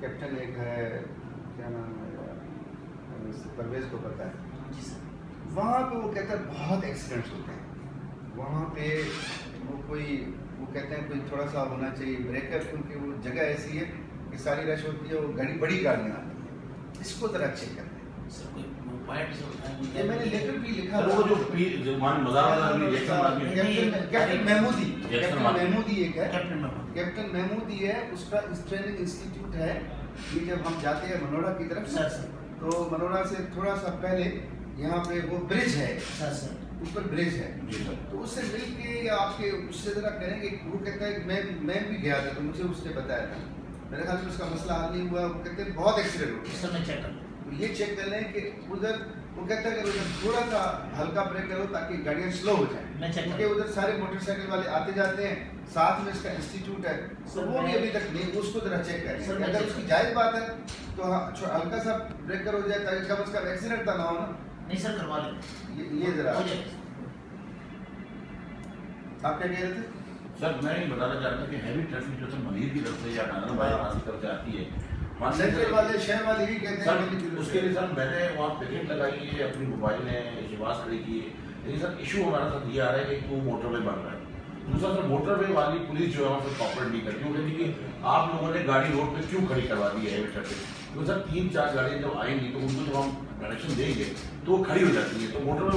Captain एक है, क्या नाम है यार, परवेज को पता है जी सर। वहाँ पे वो कहता है बहुत एक्सीडेंट्स होते हैं वहाँ पे। वो कहते हैं कोई थोड़ा सा होना चाहिए ब्रेकअप, क्योंकि वो जगह ऐसी है कि सारी रश होती है, वो बड़ी गाड़ियाँ आती हैं। इसको ज़रा चेक करते हैं सर। कोई पॉइंट ये मैंने लेटर भी लिखा वो जो कैप्टन महमूदी एक है, कैप्टन महमूदी है, उसका ट्रेनिंग इंस्टीट्यूट है। ये जब हम जाते हैं मनोरा की तरफ सर तो मनोरा से थोड़ा सा पहले यहाँ पे वो ब्रिज है सर ऊपर ब्रिज है, तो उससे मिल के या आपके उससे जरा करेंगे। वो कहता है मैं भी गया था तो मुझे उसने बताया था, मेरे ख्याल से उसका मसला हल नहीं हुआ। वो कहते हैं बहुत एक्सीडेंट हो सर। मैं चेक कर तो ये चेक कर लें कि उधर वो कहता है कि उधर थोड़ा सा हल्का ब्रेक करो ताकि गाड़ियाँ स्लो हो जाए, मैं चेक क्योंकि उधर सारे मोटरसाइकिल वाले आते जाते हैं, साथ में इसका इंस्टीट्यूट है, तो वो भी अभी तक नहीं, उसको जरा चेक करें। अगर उसकी जायज़ बात है तो हल्का सा ब्रेक हो जाए ताकि कम से कम एक्सीडेंट ना हो ना। नहीं सर, करवा लें ये जरा हो जाए। आप क्या कह रहे थे सर? मैं ये बताना चाहता हूँ कि हैवी ट्रैफिक जो सर मनीर की तरफ से या नाना बाईपास की तरफ से आती है, सेंट्रल वाले शहर वाले ही कहते हैं उसके लिए सर मैंने वहाँ पिकेट लगाई है, अपनी मोबाइल ने शिवास खड़ी की है, लेकिन सर इशू हमारा साथ ये आ रहा है कि वो मोटरवे बन रहा है। दूसरा सर मोटरवे वाली पुलिस जो है वहाँ कॉपरेट नहीं करती, वो कहती कि आप लोगों ने गाड़ी रोड पे क्यों खड़ी करवा दी है हैवी ट्रैफिक। तो सर 3-4 गाड़ियाँ जब आएंगी तो उनको जब हम डायरेक्शन देंगे तो वो खड़ी हो जाती है, तो मोटरवे